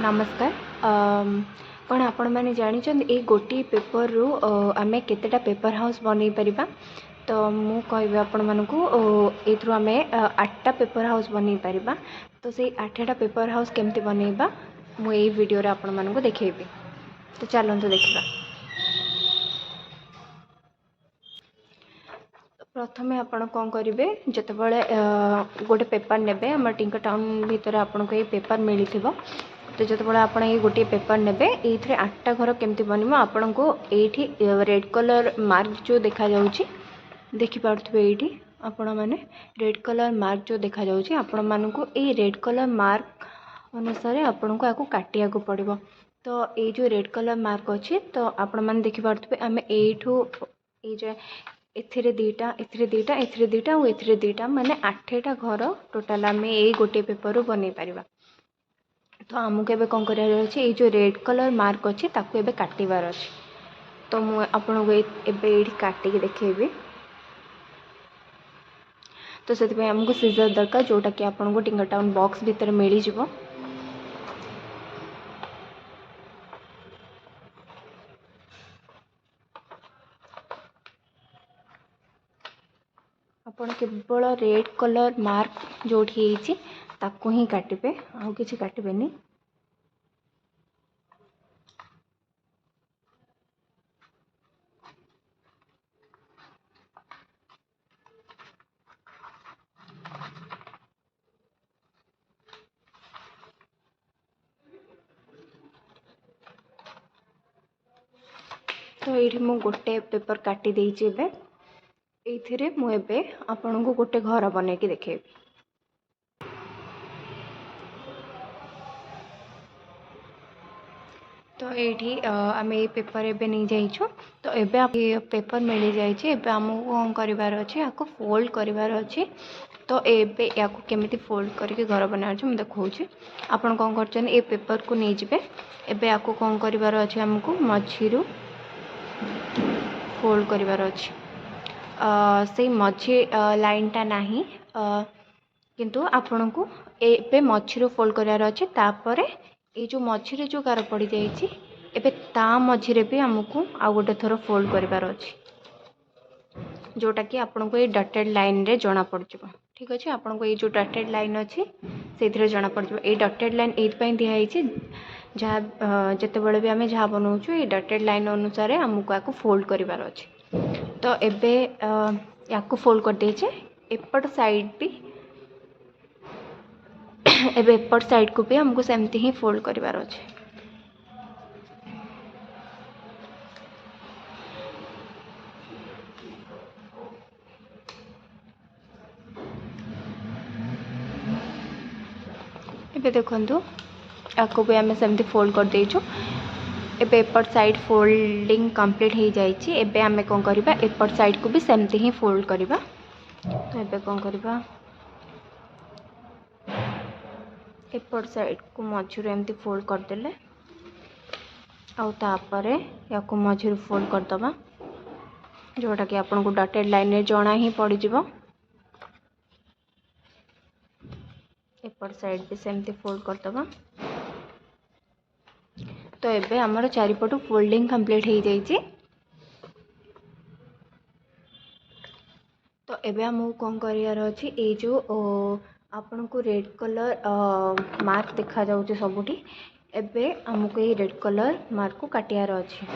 नमस्कार। कौन आपण मैंने जानी ये गोटी पेपर रु आमे केतेटा पेपर हाउस बन पारिबा। तो मु कहबी आपण मानकू एथरु आमे 8टा पेपर हाउस बन पारिबा। तो से 8टा पेपर हाउस केमती बनइबा मु एई वीडियो रे आपण मानकू देखैबी। तो चलंतु देखिबा। प्रथमे आपण कौन करेंगे जिते बड़े गोटे पेपर ने आम टिंक टाउन भितर आपको ये पेपर मिली थो। तो जो आप गोटे पेपर ने ये 8टा घर केमती बन आपन को ये रेड कलर मार्क जो देखा देखिपे ये आपण मैंने रेड कलर मार्क जो देखा आपण मानू ये रेड कलर मार्क अनुसार आपन को काटिया को पड़ो। तो ये जो रेड कलर मार्क अच्छी तो आपण मैंने देखिपे आम ये एथिरे दीटा एथिरे दीटा एथिरे दीटा और एथिरे दीटा माने 8टा घर टोटाल आम ये गोटे पेपर बन पारिबा। तो आमको एबे कौन करार अच्छे ये जो रेड कलर मार्क अच्छी ताकू एबे काटिबार अच्छी। तो मुझे आपको ये काटिकी देखैबी। तो से आमको सीजर दरकार जोटा कि आपको टिंक टाउन बॉक्स भितर मिल जाव। आपण केवल रेड कलर मार्क जो ताकू ही काटिबे आउ किछि काटिबेनी। तो ये मु गोटे पेपर काटी देइछि एबे एथिरे मु एबे आपन को गोटे घर बने के देखेबी। तो ये आम ये पेपर एबे नहीं जाइछु। तो एबे ये पेपर मिल जाइए एबे आमको कौन करार अच्छे या फोल्ड करार अच्छे। तो एबे या केमिति फोल्ड करके घर बनार मुझे देखा आपन कौन कर ये पेपर को नहीं जाए एबे या कौन करार अच्छे आमको मझीरु फोल्ड करार अच्छे। से मझी लाइन टा नहीं किंतु आपण को ए मझीरु फोल्ड करार अच्छे। तापर ये जो मझीरे जो गार पड़ जाइए एबे ता मझीरे भी आमको आउ गोटे थर फोल्ड करार अच्छे जोटा कि आपन को ये डटेड लाइन रे जना पड़ जाए। ठीक अच्छे आपन को ये जो डटेड लाइन अच्छी से जना पड़ जाए। ये डटेड लाइन ये दिखाई जहाँ जिते बड़े भी आम जहाँ बनाऊँ ये डटेड लाइन अनुसार आमको या फोल्ड करार अच्छे। तो एबे या फोल्ड कर देचे एपट साइड भी एबे एपट साइड को भी हमको सेमती ही फोल्ड करार अच्छे। एबे देखंतु याको भी आम सेमती फोल्ड कर देइछु। एबे एपट साइड फोल्डिंग कंप्लीट हो जाइए। एबे आम कौन करबा एपट साइड को भी सेमती ही फोल्ड करबा। तो एबे कौन करबा एपट साइड को मझीरु एमती फोल्ड करदेले आउ तापर या मझीरु फोल्ड करदबा जोटा कि आपन को डटेड लाइन रे जना ही पड़ जिवो। एपट साइड भी सेमती फोल्ड करदबा। तो एबे हमर चारिपटु फोल्डिंग कंप्लीट हो जाइए। तो एबे हमको कौन करार अच्छे ये जो आपन को रेड कलर मार्क देखा जाउचे सबुठी एबे हमको ये रेड कलर मार्क को काटियार अच्छे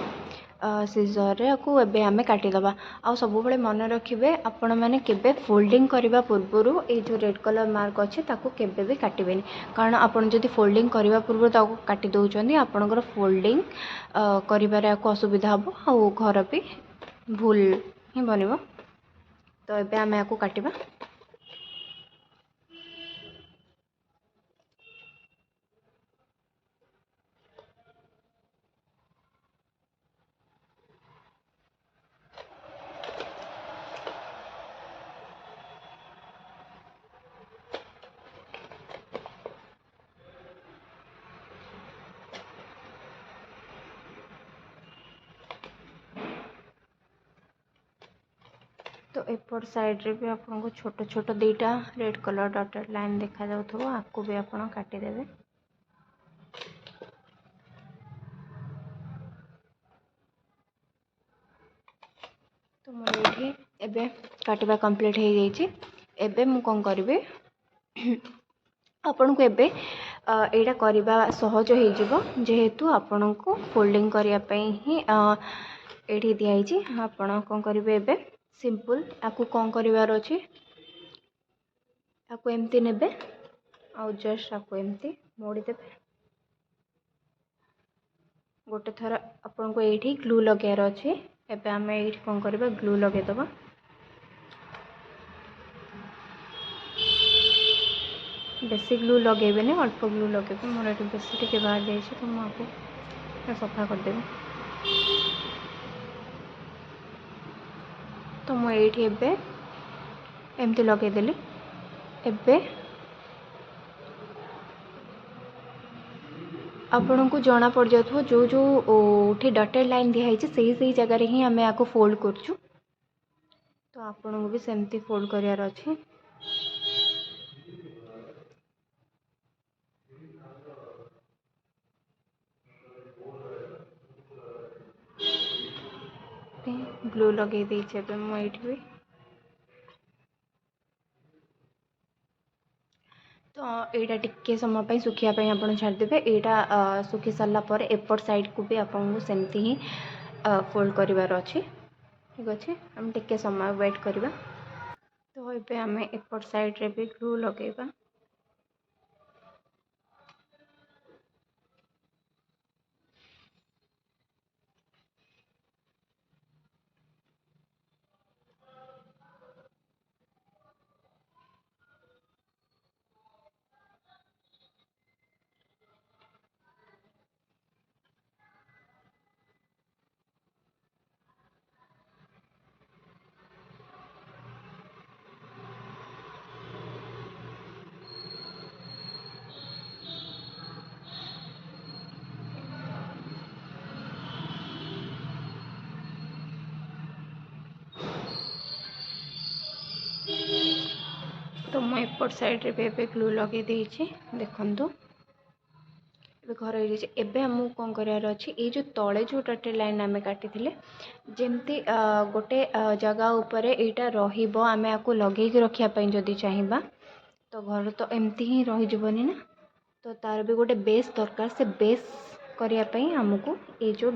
सीजर रे को एबे आमे काटिदबा। आ सब बेले मन रखिबे आपण माने केबे फोल्डिंग करबा पूर्वरु ए जो रेड कलर मार्क अच्छे ताको केबे भी काटिबेनी। कारण आपण जदि फोल्डिंग करबा पूर्व ताको काटि दउचंदी आपनकर फोल्डिंग करिबारे को असुविधा हबो आ घर भी भूल ही बनिबो। तो एबे आमे याको काटिबा। तो एपट साइड रे भी आपको छोट छोट दीटा रेड कलर डटेड लाइन देखा जाउथबो आपको भी आपण काटिदेबे। तो मोर ये एबे काटिबा कंप्लीट हो जाइए। एबे मु कौन करी आपण को एबे एटा करबा सहज हो जिवो जेहेतु आपण को फोल्डिंग करिया पई ही एठी दिया छी। आपण कौन करिवे एबे सिंपल आकु कौन करिवार अछि आकु एमती नेबे आउ जस्ट आकु एमती मोड़ी देबे। गोटे थर आपण को एठी ग्लू लगार अछि। एबे हमें एठी कौन करबा ग्लू लगे दबा। बेसी ग्लू लगेबे नहीं अल्प ग्लू लगेबे। मोर एठी बेसी टिके बाहर जाई छी तो मु आपको सफा कर देबे। तो मु एठी एबे एमती लगे देली। एबे आपण को जना पड़ जाथो जो जो उठी डटेड लाइन दिखाई सही सही जगह ही आम या फोल्ड करछु। तो आपण को भी सेमती फोल्ड करियार अछि। ग्लू लगे देछे पे मु एठी भी। तो यहाँ टिके समय सुखापी आप छाड़देवे। यहाँ सुखी सारा पर एपट साइड को भी आपको सेमती ही फोल्ड करार अच्छी। ठीक अच्छे आम टिके समय वेट करवा। तो ये आम एपट साइड रे भी ग्लू लगेगा। तो मुझे एपट साइड रे भी ग्लू लगे देखु घर एबे आमको कौन करार अच्छी। ये जो तले जो डटेड लाइन आम काटी जमती गोटे जगह उपर यहाँ रमें आपको लगे रखापी जदि चाहिए तो घर तो एमती ही रहीजनी ना। तो तार भी गोटे बेस दरकार। से बेस करने आमको ये जो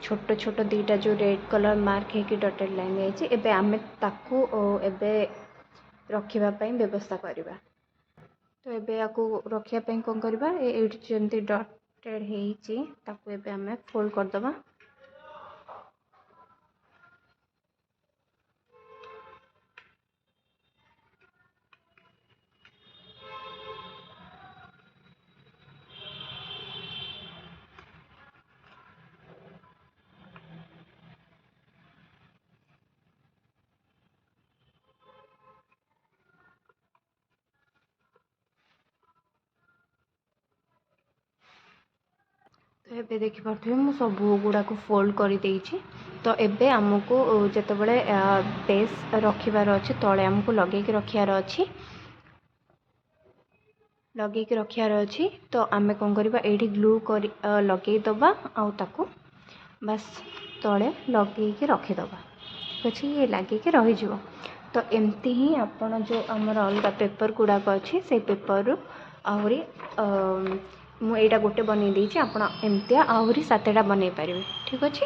छोट छोट दीटा जो रेड कलर मार्क है डटेड लाइन एबे आम ताकू एबे रखापी व्यवस्था करवा। तो एबे आपको रखापी कौन करवा जमी डटेड होता आम फोल्ड करदे। तो ये देखिपे मुझे सब गुड़ाक फोल्ड कर देछि। तो एबे आमको जितेबले बेस रखार अच्छे तले आमको लगे रखार अच्छी तो आम कौन करवा ये ग्लू कर लगेदबा आउ बस तले लगे रखीदे। ठीक अच्छे ये लगे रही। तो एमती ही आपण जो आमर अलग पेपर गुड़ाक अच्छी से पेपर आहरी मुझा गोटे बन देती आप एमती आहरी 7टा बन पारे। ठीक अच्छे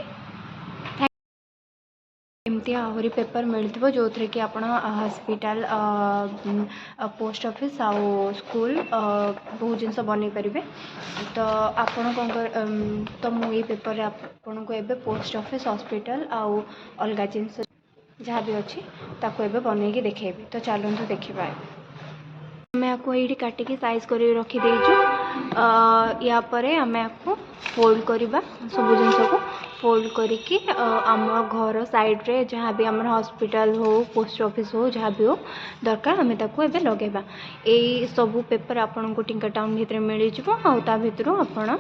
एमती आहरी पेपर मिलता जो थे कि आप हॉस्पिटल पोस्ट ऑफिस आउ स्कूल बहुत जिनस बन पारे। तो आपण कौन कर तो मुझे पेपर आपन को एबे पोस्ट ऑफिस हॉस्पिटल आउ अलग जिनस जहाँ भी अच्छी ताको एबे बनईकी देखेबी। तो चलते देखा आम आपको ये काटिकी साइज कर रखी या पर आम आपको फोल्ड करवा सब जिन को फोल्ड करिकी आम घर साइड रे जहाँ भी आम हॉस्पिटल हो पोस्ट ऑफिस हो जहाँ भी हो दरकार आम ताको एबे लगेबा। यही सब पेपर आपन को टिंकर टाउन भितर मिल जाता भितर आपण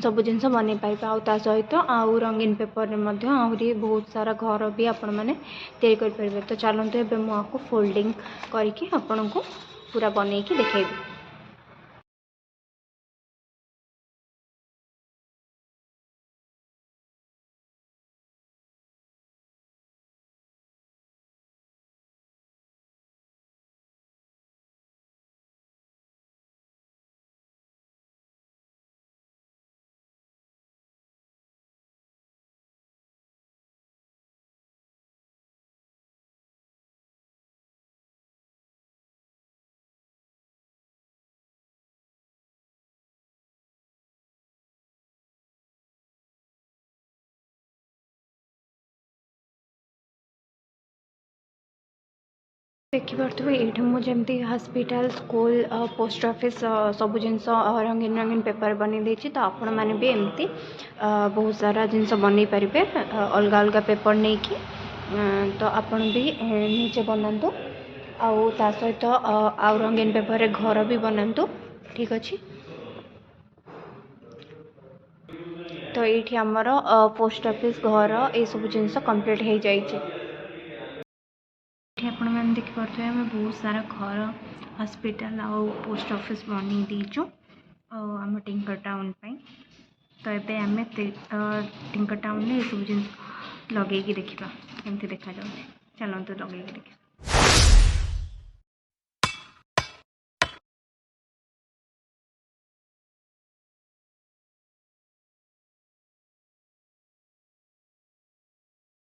सब जिन बन पारे। आ सहित आउ रंगीन पेपर आहरी बहुत सारा घर भी आपण मैंने तैयारी। तो चलते एबे मु आपको फोल्डिंग करके आपण को पूरा बनईकी देखेबी। ଦେଖିପାରୁଥିବେ ଏଇଠି ମୁଁ ଯେମିତି ହସ୍ପିଟାଲ ସ୍କୁଲ ପୋଷ୍ଟ ଅଫିସ୍ ସବୁ ଜିନିଷ ରଙ୍ଗୀନ ରଙ୍ଗୀନ ପେପର ବନେଇ ଦେଇଛି। ତ ଆପଣମାନେ ବି ଏମିତି ବହୁତ ସାରା ଜିନିଷ ବନେଇ ପାରିବେ ଅଲଗା ଅଲଗା ପେପର ନେଇକି। ତ ଆପଣ ବି ନିଜେ ବନାନ୍ତୁ ଆଉ ତା ସହିତ ଆଉ ରଙ୍ଗୀନ ପେପରରେ ଘର ବି ବନାନ୍ତୁ। ଠିକ୍ ଅଛି। ତ ଏଇଠି ଆମର ପୋଷ୍ଟ ଅଫିସ୍ ଘର ଏସବୁ ଜିନିଷ କମ୍ପ୍ଲିଟ୍ ହେଇଯାଇଛି। ଏଠି ଆପଣମାନେ ଦେଖିପାରୁଥିବେ ଆମେ ବହୁତ ସାରା ଘର ହସ୍ପିଟାଲ ଆଉ ପୋଷ୍ଟ ଅଫିସ୍ ବନେଇ ଦେଇଛୁ ଆମ ଟିଙ୍କର ଟାଉନ୍ ପାଇଁ। ତ ଏବେ ଆମେ ଟିଙ୍କର ଟାଉନରେ ଏସବୁ ଜିନିଷ ଲଗେଇକି ଦେଖିବା କେମିତି ଦେଖାଯାଉଛି। ଚାଲନ୍ତୁ ଲଗେଇକି ଦେଖିବା।